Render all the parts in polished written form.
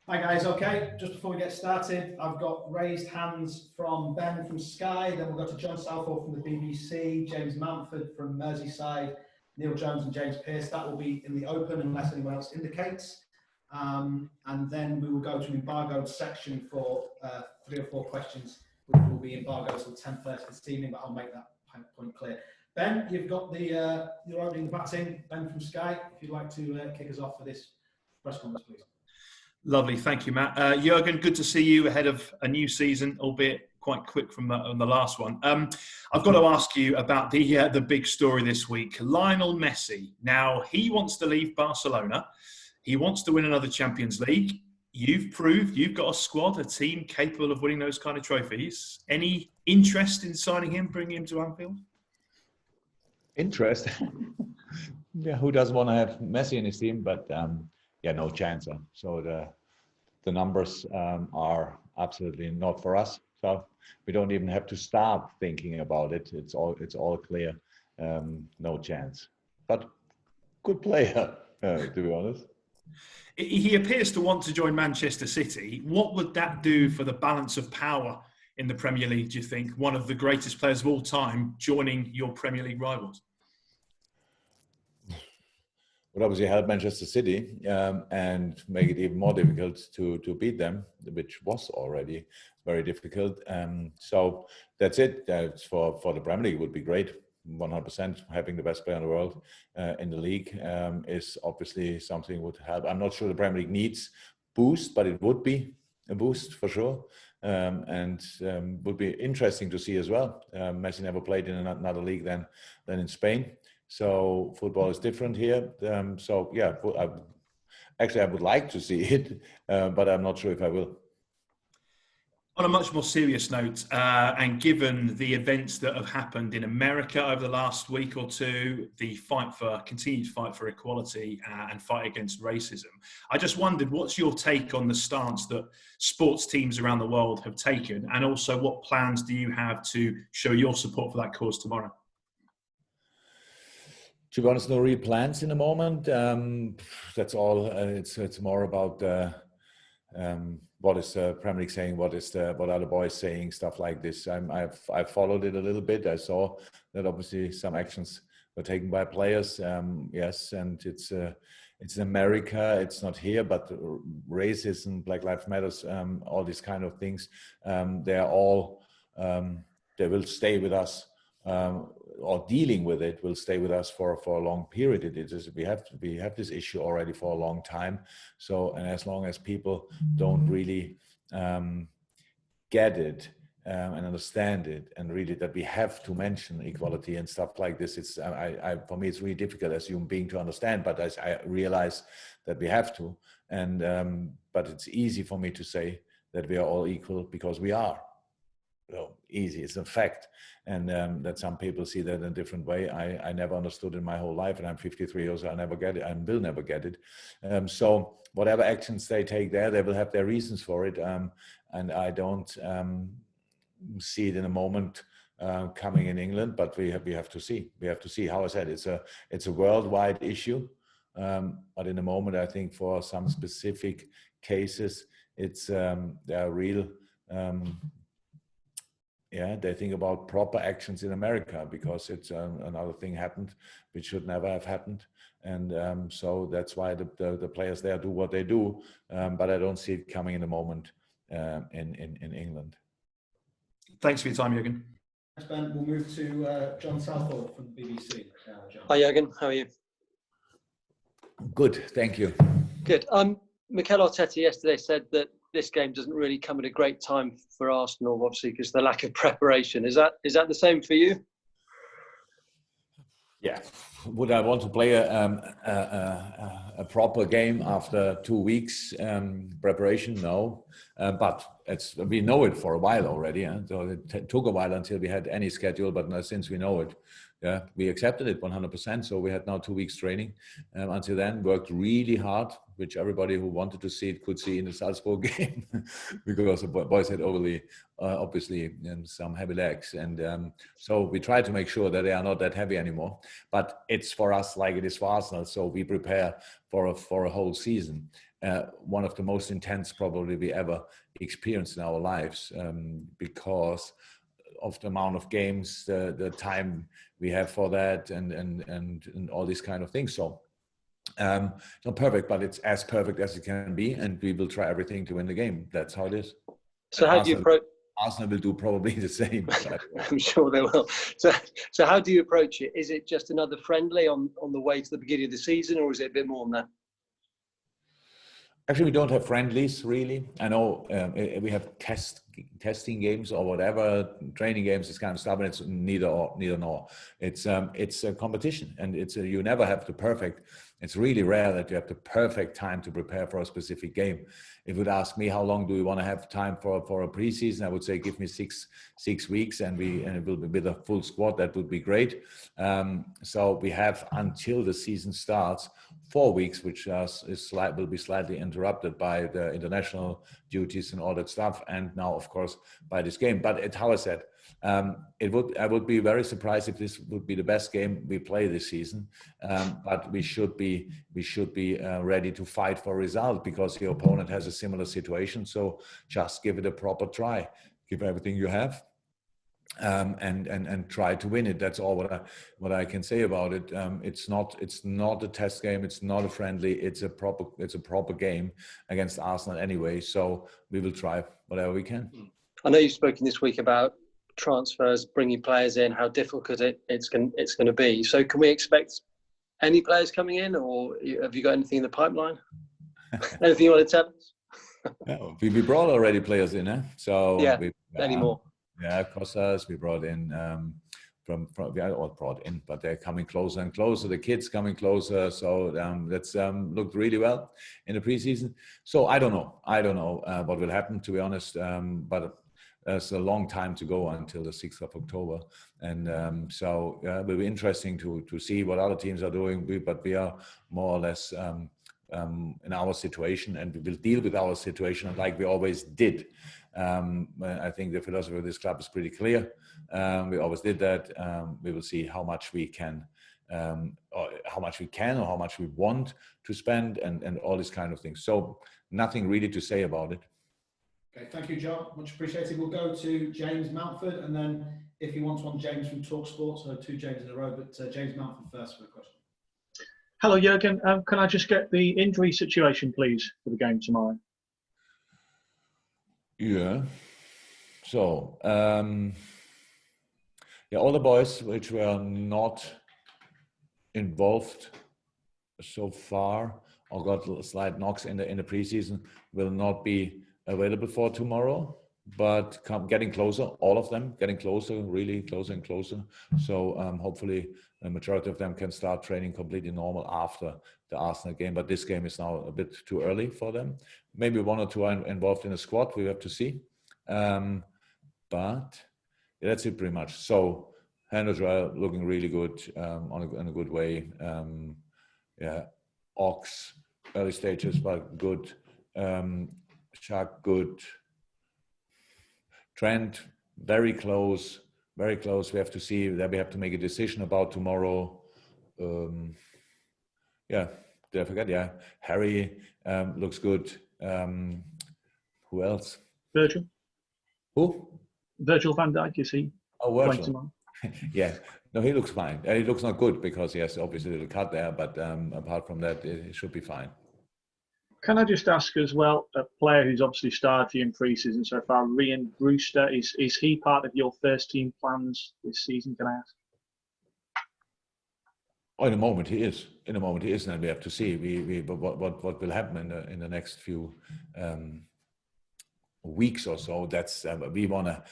Hi guys, okay, just before we get started, I've got raised hands from Ben from Sky, then we'll go to John Southall from the BBC, James Mountford from Merseyside, Neil Jones and James Pearce. That will be in the open unless anyone else indicates. And then we will go to an embargoed section for 3 or 4 questions, which will be embargoed till 10:30 this evening, but I'll make that point clear. Ben, you've got the your opening batting. Ben from Sky, if you'd like to kick us off for this press conference, please. Lovely, thank you, Matt. Jurgen, good to see you ahead of a new season, albeit quite quick from the last one. I've got to ask you about the big story this week. Lionel Messi. Now, he wants to leave Barcelona. He wants to win another Champions League. You've proved you've got a squad, a team capable of winning those kind of trophies. Any interest in signing him, bringing him to Anfield? Interest? Yeah, who doesn't want to have Messi in his team? But yeah, no chance. So the numbers are absolutely not for us. So we don't even have to start thinking about it. It's all clear. No chance. But good player, to be honest. He appears to want to join Manchester City. What would that do for the balance of power in the Premier League, do you think? One of the greatest players of all time joining your Premier League rivals? Would obviously help Manchester City and make it even more difficult to beat them, which was already very difficult. So that's it. That's for the Premier League, it would be great. 100% having the best player in the world in the league is obviously something would help. I'm not sure the Premier League needs boost, but it would be a boost for sure. And would be interesting to see as well. Messi never played in another league than in Spain. So football is different here. So yeah, I would like to see it, but I'm not sure if I will. On a much more serious note, and given the events that have happened in America over the last week or two, the continued fight for equality and fight against racism, I just wondered, what's your take on the stance that sports teams around the world have taken, and also what plans do you have to show your support for that cause tomorrow? To be honest, no real plans in the moment. That's all. It's more about what is the Premier League saying, what are the boys saying, stuff like this. I've followed it a little bit. I saw that obviously some actions were taken by players. Yes, and it's in America. It's not here, but racism, Black Lives Matters, all these kind of things. They are all. They will stay with us. Or dealing with it will stay with us for a long period. We have this issue already for a long time. So, and as long as people don't really get it and understand it, and really that we have to mention equality and stuff like this, it's for me it's really difficult as a human being to understand. But I realize that we have to, and but it's easy for me to say that we are all equal because we are. Well, easy, it's a fact, and that some people see that in a different way. I never understood in my whole life, and I'm 53 years old. I never get it, and will never get it. So whatever actions they take there, they will have their reasons for it, and I don't see it in a moment coming in England. But we have to see. We have to see. How I said, it's a worldwide issue, but in the moment, I think for some specific cases, there are real. Yeah, they think about proper actions in America because it's another thing happened which should never have happened, and so that's why the players there do what they do. But I don't see it coming in the moment in England. Thanks for your time, Jurgen. Thanks, Ben. We'll move to John Southall from the BBC. John. Hi, Jurgen. How are you? Good, thank you. Good. Mikel Arteta yesterday said that this game doesn't really come at a great time for Arsenal, obviously, because of the lack of preparation. Is that the same for you? Yeah. Would I want to play a proper game after 2 weeks preparation? No. But we know it for a while already. So it took a while until we had any schedule, but now since we know it, yeah, we accepted it 100%. So we had now 2 weeks training. Until then, worked really hard, which everybody who wanted to see it could see in the Salzburg game, because the boys had overly, obviously, some heavy legs. And so we try to make sure that they are not that heavy anymore. But it's for us like it is for Arsenal. So we prepare for a whole season. One of the most intense probably we ever experienced in our lives, because of the amount of games, the time we have for that, and all these kind of things. So not perfect, but it's as perfect as it can be, and we will try everything to win the game. That's how it is. So And how do you approach? Arsenal will do probably the same. I'm sure they will. So how do you approach it? Is it just another friendly on the way to the beginning of the season, or is it a bit more than that? Actually, we don't have friendlies really. I know we have testing games or whatever, training games, this kind of stuff, and it's neither nor. It's a competition, and you never have the perfect. It's really rare that you have the perfect time to prepare for a specific game. If you would ask me how long do we want to have time for a preseason, I would say give me six weeks, and it will be with a full squad. That would be great. So we have until the season starts 4 weeks, which will be slightly interrupted by the international duties and all that stuff, and now of course by this game. But how I said, I would be very surprised if this would be the best game we play this season. But we should be ready to fight for a result, because your opponent has a similar situation. So just give it a proper try, give everything you have, and try to win it. That's all what I can say about it. It's not a test game. It's not a friendly. It's a proper game against Arsenal anyway. So we will try whatever we can. I know you've spoken this week about transfers, bringing players in, how difficult it's going to be. So can we expect any players coming in, or have you got anything in the pipeline? Anything you want to tell us? No, we brought already players in, so yeah, any more? Yeah, Costas, we brought in we are all brought in, but they're coming closer and closer. The kids coming closer, so that's looked really well in the preseason. So I don't know what will happen, to be honest. But there's a long time to go until the 6th of October, and so it will be interesting to see what other teams are doing. But we are more or less in our situation, and we will deal with our situation like we always did. I think the philosophy of this club is pretty clear. We always did that. We will see how much we can, or how much we want to spend, and all these kind of things. So nothing really to say about it. Okay, thank you, John. Much appreciated. We'll go to James Mountford, and then if you want James from TalkSport, so 2 James in a row, but James Mountford first for the question. Hello, Jurgen. Can I just get the injury situation, please, for the game tomorrow? Yeah. So, all the boys which were not involved so far or got slight knocks in the preseason will not be available for tomorrow, but getting closer, all of them getting closer, really closer and closer. So hopefully the majority of them can start training completely normal after the Arsenal game. But this game is now a bit too early for them. Maybe 1 or 2 are involved in a squad. We have to see. But that's it pretty much. So Hendricks looking really good, on a good way. Ox, early stages, but good. Shark, good. Trent, very close. We have to see that. We have to make a decision about tomorrow. Did I forget? Yeah, Harry looks good. Who else? Virgil. Who? Virgil van Dijk, is he? Oh, Virgil. Yeah. No, he looks fine. He looks not good because he has obviously a little cut there, but apart from that, it should be fine. Can I just ask as well, a player who's obviously started in pre-season so far, Ryan Brewster, is he part of your first team plans this season, can I ask? Oh, in a moment he is, and we have to see what will happen in the next few weeks or so. That's we wanna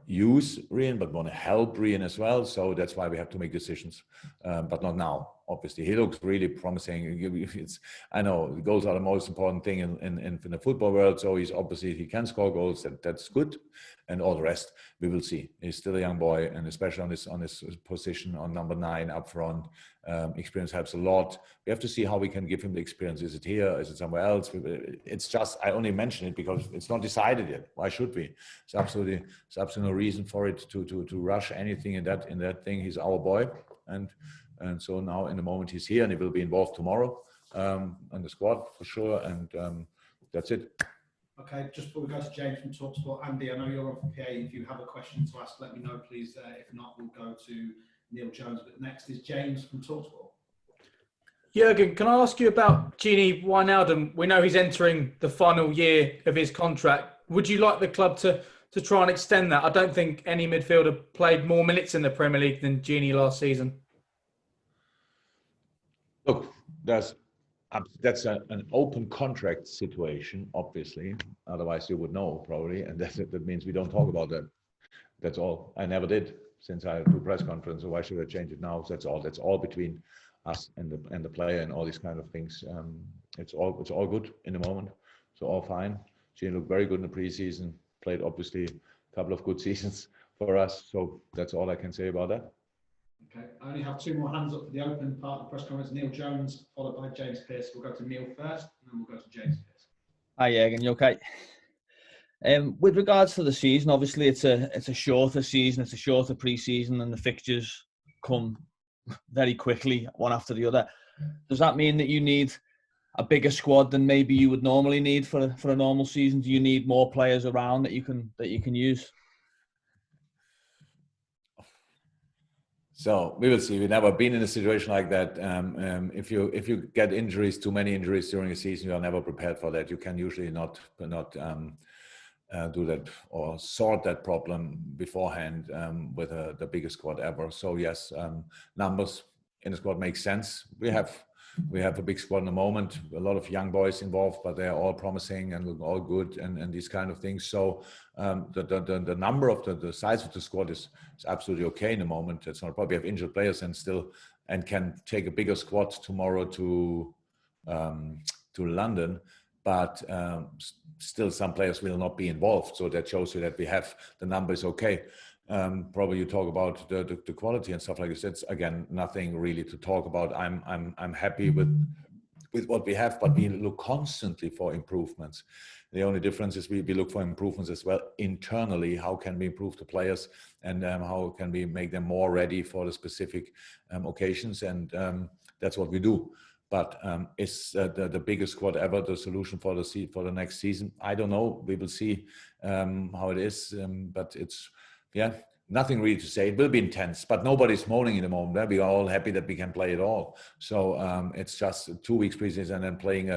use Ryan, but wanna help Ryan as well. So that's why we have to make decisions, but not now. Obviously, he looks really promising. I know goals are the most important thing in the football world. So he can score goals. That's good, and all the rest we will see. He's still a young boy, and especially on his position on number 9 up front, experience helps a lot. We have to see how we can give him the experience. Is it here? Is it somewhere else? It's just, I only mention it because it's not decided yet. Why should we? It's absolutely no reason for it to rush anything in that thing. He's our boy, and so now in the moment he's here, and he will be involved tomorrow on the squad for sure. And that's it. Okay, just before we go to James from TalkSport, Andy, I know you're on for PA. If you have a question to ask, let me know, please. If not, we'll go to Neil Jones. But next is James from TalkSport. Jurgen, can I ask you about Gini Wijnaldum? We know he's entering the final year of his contract. Would you like the club to try and extend that? I don't think any midfielder played more minutes in the Premier League than Gini last season. Look, that's an open contract situation, obviously. Otherwise, you would know probably, and that means we don't talk about that. That's all. I never did since I do press conference. So why should I change it now? So that's all between us and the player and all these kind of things. It's all good in the moment. So all fine. Gene looked very good in the preseason. Played obviously a couple of good seasons for us. So that's all I can say about that. Okay, I only have 2 more hands up for the open part of the press conference. Neil Jones, followed by James Pearce. We'll go to Neil first, and then we'll go to James Pearce. Hi, Jurgen. You okay? With regards to the season, obviously it's a shorter season, it's a shorter pre-season, and the fixtures come very quickly, one after the other. Does that mean that you need a bigger squad than maybe you would normally need for a normal season? Do you need more players around that you can use? So we will see. We've never been in a situation like that. If you get injuries, too many injuries during a season, you are never prepared for that. You can usually not do that or sort that problem beforehand with the biggest squad ever. So yes, numbers in the squad make sense. We have a big squad in the moment, a lot of young boys involved, but they're all promising and look all good and these kind of things. So the number of the size of the squad is absolutely okay in the moment. It's not probably have injured players and can take a bigger squad tomorrow to London, but still some players will not be involved. So that shows you that we have the number is okay. Probably you talk about the quality and stuff like this. It's again nothing really to talk about. I'm happy with what we have, but we look constantly for improvements. The only difference is we look for improvements as well internally. How can we improve the players, and how can we make them more ready for the specific occasions? And that's what we do. But is the biggest squad ever the solution for the next season? I don't know. We will see how it is. But it's nothing really to say. It will be intense, but nobody's moaning in the moment. We are all happy that we can play it all. So it's just 2 weeks preseason and then playing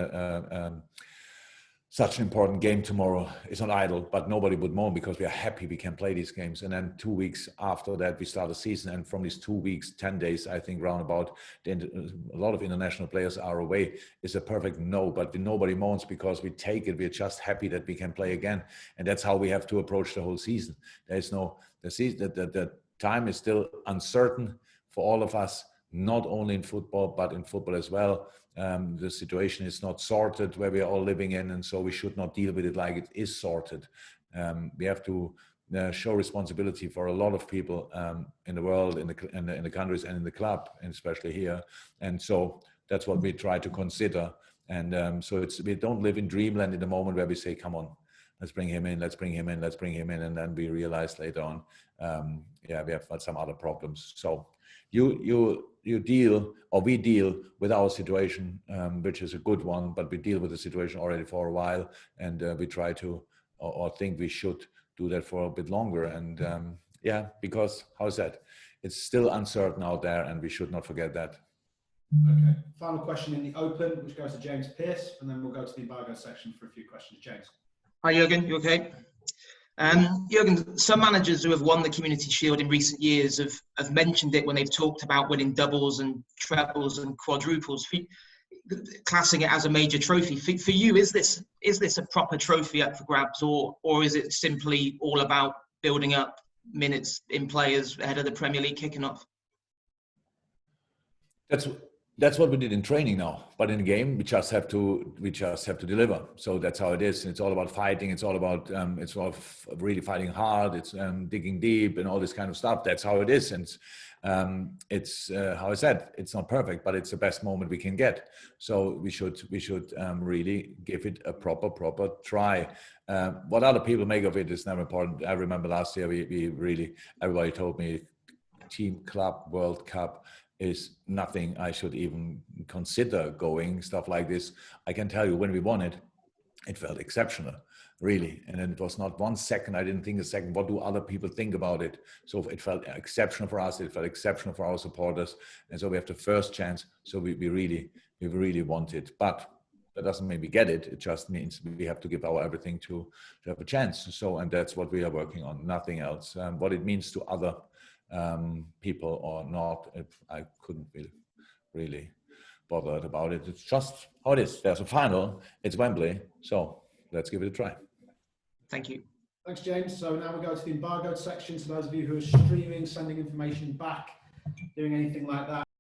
such an important game tomorrow. It's not idle, but nobody would moan because we are happy we can play these games. And then 2 weeks after that, we start the season. And from these 2 weeks, 10 days, I think roundabout, a lot of international players are away. It's a perfect no, but nobody moans because we take it. We're just happy that we can play again. And that's how we have to approach the whole season. There's no, the time is still uncertain for all of us, not only in football, but in football as well. The situation is not sorted where we are all living in, and so we should not deal with it like it is sorted. We have to show responsibility for a lot of people in the world, in the countries, and in the club, and especially here. And so that's what we try to consider. And so we don't live in dreamland in the moment where we say, "Come on, let's bring him in, let's bring him in, let's bring him in," and then we realize later on, we have some other problems. So we deal with our situation, which is a good one, but we deal with the situation already for a while, and we try to, or think we should do that for a bit longer. And because how's that? It's still uncertain out there, and we should not forget that. Okay. Final question in the open, which goes to James Pearce, and then we'll go to the embargo section for a few questions. James. Hi, Jurgen. You okay? Jurgen, some managers who have won the Community Shield in recent years have mentioned it when they've talked about winning doubles and trebles and quadruples, classing it as a major trophy. For you, is this a proper trophy up for grabs, or is it simply all about building up minutes in players ahead of the Premier League kicking off? That's what we did in training now, but in the game we just have to deliver. So that's how it is. It's all about fighting. It's all about really fighting hard. It's digging deep and all this kind of stuff. That's how it is. And it's how I said, it's not perfect, but it's the best moment we can get. So we should really give it a proper try. What other people make of it is never important. I remember last year we really, everybody told me team, club, World Cup is nothing I should even consider going, stuff like this. I can tell you when we won it, it felt exceptional, really. And then it was not 1 second, I didn't think a second, what do other people think about it? So it felt exceptional for us, it felt exceptional for our supporters. And so we have the first chance, so we really want it. But that doesn't mean we get it, it just means we have to give our everything to have a chance. So, and that's what we are working on, nothing else. What it means to other people or not, I couldn't be really bothered about it. It's just how it is. There's a final, it's Wembley, so let's give it a try. Thank you. Thanks, James. So now we go to the embargoed section. So those of you who are streaming, sending information back, doing anything like that,